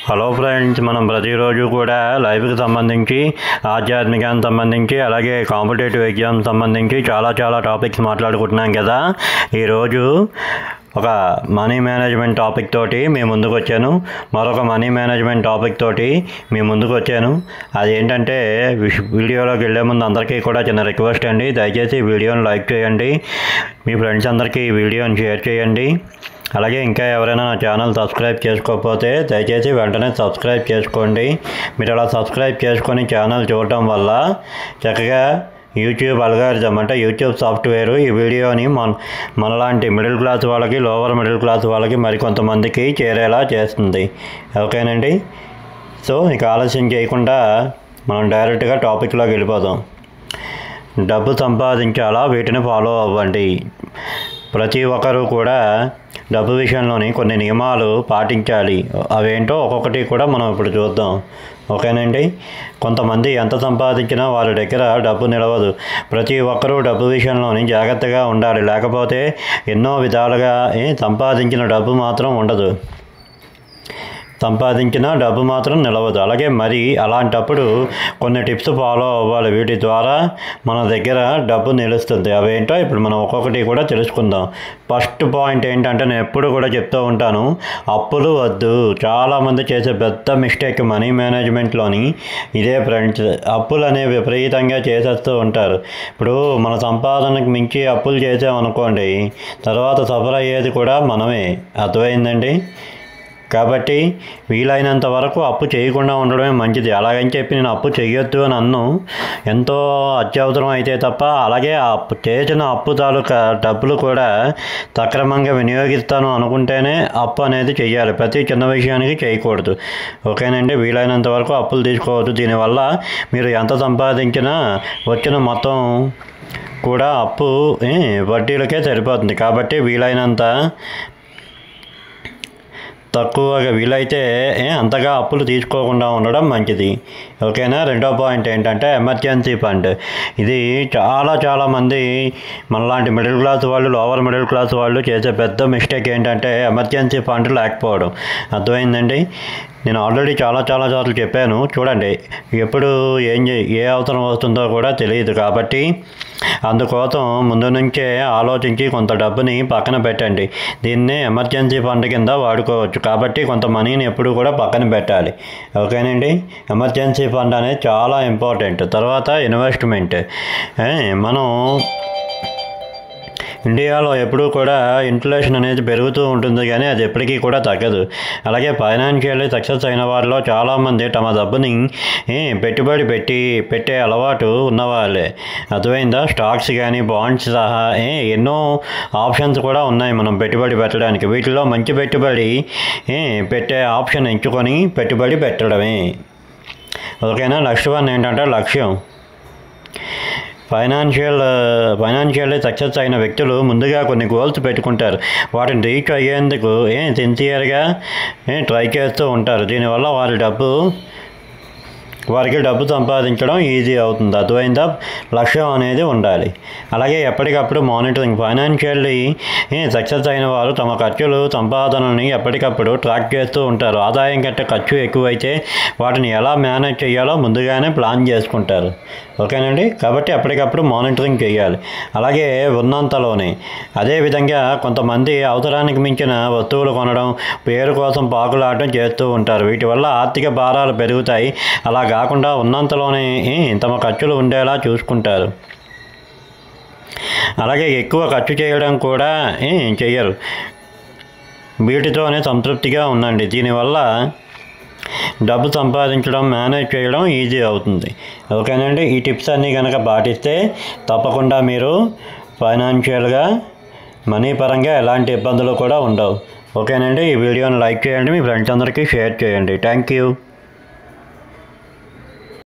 Hello friends, మనం ప్రతిరోజు కూడా లైఫ్కి సంబంధించి, ఆధ్యాత్మికానికి సంబంధించి, అలాగే కాంపిటేటివ్ ఎగ్జామ్ సంబంధించి చాలా టాపిక్స్ మాట్లాడుకుంటున్నాం కదా. ఈరోజు ఒక మనీ మేనేజ్మెంట్ టాపిక్ తోటి మీ ముందుకు వచ్చాను. మరొక మనీ మేనేజ్మెంట్ టాపిక్ తోటి మీ ముందుకు వచ్చాను. అదేంటంటే, వీడియోలోకి వెళ్ళే ముందు అందరికీ కూడా చిన్న రిక్వెస్ట్ అండి. దయచేసి వీడియోని లైక్ చేయండి, మీ ఫ్రెండ్స్ అందరికీ ఈ వీడియోని షేర్ చేయండి. అలాగే ఇంకా ఎవరైనా నా ఛానల్ సబ్స్క్రైబ్ చేసుకోకపోతే దయచేసి వెంటనే సబ్స్క్రైబ్ చేసుకోండి. మీరు అలా సబ్స్క్రైబ్ చేసుకొని ఛానల్ చూడటం వల్ల చక్కగా యూట్యూబ్ అల్గారిథం అంటే యూట్యూబ్ సాఫ్ట్వేర్ ఈ వీడియోని మనలాంటి మిడిల్ క్లాస్ వాళ్ళకి, లోవర్ మిడిల్ క్లాస్ వాళ్ళకి మరికొంతమందికి చేరేలా చేస్తుంది. ఓకేనండి. సో ఇక ఆలస్యం చేయకుండా మనం డైరెక్ట్గా టాపిక్లోకి వెళ్ళిపోదాం. డబ్బు సంపాదించాలా, వీటిని ఫాలో అవ్వండి. ప్రతి ఒక్కరూ కూడా డబ్బు విషయంలోని కొన్ని నియమాలు పాటించాలి. అవేంటో ఒక్కొక్కటి కూడా మనం ఇప్పుడు చూద్దాం. ఓకేనండి. కొంతమంది ఎంత సంపాదించినా వారి దగ్గర డబ్బు నిలవదు. ప్రతి ఒక్కరూ డబ్బు విషయంలోని జాగ్రత్తగా ఉండాలి. లేకపోతే ఎన్నో విధాలుగా సంపాదించిన డబ్బు మాత్రం ఉండదు, సంపాదించిన డబ్బు మాత్రం నిలవదు. అలాగే మరి అలాంటప్పుడు కొన్ని టిప్స్ ఫాలో అవ్వాలి. వీటి ద్వారా మన దగ్గర డబ్బు నిలుస్తుంది. అవేంటో ఇప్పుడు మనం ఒక్కొక్కటి కూడా తెలుసుకుందాం. ఫస్ట్ పాయింట్ ఏంటంటే, నేను ఎప్పుడు కూడా చెప్తూ ఉంటాను, అప్పులు వద్దు. చాలామంది చేసే పెద్ద మిస్టేక్ మనీ మేనేజ్మెంట్లోని ఇదే ఫ్రెండ్స్. అప్పులు అనేవి విపరీతంగా చేసేస్తూ ఉంటారు. ఇప్పుడు మన సంపాదనకు మించి అప్పులు చేసామనుకోండి, తర్వాత సఫర్ అయ్యేది కూడా మనమే. అర్థమైందండి. కాబట్టి వీలైనంత వరకు అప్పు చేయకుండా ఉండడమే మంచిది. అలాగని చెప్పి నేను అప్పు చేయొద్దు అని అన్ను, ఎంతో అత్యవసరం అయితే తప్ప. అలాగే చేసిన అప్పు తాలూకా డబ్బులు కూడా సక్రమంగా వినియోగిస్తాను అనుకుంటేనే అప్పు అనేది చెయ్యాలి. ప్రతి చిన్న విషయానికి చేయకూడదు. ఓకేనండి. వీలైనంత వరకు అప్పులు తీసుకోవద్దు. దీనివల్ల మీరు ఎంత సంపాదించినా వచ్చిన మొత్తం కూడా అప్పు వడ్డీలకే సరిపోతుంది. కాబట్టి వీలైనంత తక్కువగా, వీలైతే అంతగా అప్పులు తీసుకోకుండా ఉండడం మంచిది. ఓకేనా. రెండో పాయింట్ ఏంటంటే, ఎమర్జెన్సీ ఫండ్. ఇది చాలామంది మనలాంటి మిడిల్ క్లాస్ వాళ్ళు, లోవర్ మిడిల్ క్లాస్ వాళ్ళు చేసే పెద్ద మిస్టేక్ ఏంటంటే, ఎమర్జెన్సీ ఫండ్ లేకపోవడం. అర్థమైందండి. నేను ఆల్రెడీ చాలా సార్లు చెప్పాను. చూడండి, ఎప్పుడు ఏ అవసరం వస్తుందో కూడా తెలియదు. కాబట్టి అందుకోసం ముందు నుంచే ఆలోచించి కొంత డబ్బుని పక్కన పెట్టండి. దీన్నే ఎమర్జెన్సీ ఫండ్ కింద వాడుకోవచ్చు. కాబట్టి కొంత మనీని ఎప్పుడు కూడా పక్కన పెట్టాలి. ఓకేనండి. ఎమర్జెన్సీ ఫండ్ అనేది చాలా ఇంపార్టెంట్. తర్వాత ఇన్వెస్ట్మెంట్. మనం ఇండియాలో ఎప్పుడూ కూడా ఇన్ఫ్లేషన్ అనేది పెరుగుతూ ఉంటుంది, కానీ అది ఎప్పటికీ కూడా తగ్గదు. అలాగే ఫైనాన్షియల్లీ సక్సెస్ అయిన వారిలో చాలామంది తమ డబ్బుని పెట్టుబడి పెట్టే అలవాటు ఉన్నవాళ్ళే. అర్థమైందా. స్టాక్స్ కానీ, బాండ్స్ సహా ఎన్నో ఆప్షన్స్ కూడా ఉన్నాయి మనం పెట్టుబడి పెట్టడానికి. వీటిలో మంచి పెట్టుబడి పెట్టే ఆప్షన్ ఎంచుకొని పెట్టుబడి పెట్టడమే. ఓకేనా. నెక్స్ట్ వన్ ఏంటంటే లక్ష్యం. ఫైనాన్షియల్లీ సక్సెస్ అయిన వ్యక్తులు ముందుగా కొన్ని గోల్స్ పెట్టుకుంటారు. వాటిని రీచ్ అయ్యేందుకు సిన్సియర్గా ట్రై చేస్తూ ఉంటారు. దీనివల్ల వారికి డబ్బు సంపాదించడం ఈజీ అవుతుంది. అర్థమైందా. లక్ష్యం అనేది ఉండాలి. అలాగే ఎప్పటికప్పుడు మానిటరింగ్. ఫైనాన్షియల్లీ సక్సెస్ అయిన వారు తమ ఖర్చులు, సంపాదనని ఎప్పటికప్పుడు ట్రాక్ చేస్తూ ఉంటారు. ఆదాయం కంటే ఖర్చు ఎక్కువైతే వాటిని ఎలా మేనేజ్ చేయాలో ముందుగానే ప్లాన్ చేసుకుంటారు. ఓకేనండి. కాబట్టి ఎప్పటికప్పుడు మానిటరింగ్ చేయాలి. అలాగే ఉన్నంతలోనే. అదేవిధంగా కొంతమంది అవసరానికి మించిన వస్తువులు కొనడం, పేరు కోసం పాకులాడటం చేస్తూ ఉంటారు. వీటి వల్ల ఆర్థిక భారాలు పెరుగుతాయి. అలా కాకుండా ఉన్నంతలోనే తమ ఖర్చులు ఉండేలా చూసుకుంటారు. అలాగే ఎక్కువ ఖర్చు చేయడం కూడా చెయ్యరు. వీటితోనే సంతృప్తిగా ఉండండి. దీనివల్ల డబ్బు సంపాదించడం, మేనేజ్ చేయడం ఈజీ అవుతుంది. ఓకేనండి. ఈ టిప్స్ అన్నీ కనుక పాటిస్తే తప్పకుండా మీరు ఫైనాన్షియల్గా, మనీ పరంగా ఎలాంటి ఇబ్బందులు కూడా ఉండవు. ఓకేనండి. ఈ వీడియోని లైక్ చేయండి, మీ ఫ్రెండ్స్ అందరికీ షేర్ చేయండి. Thank you.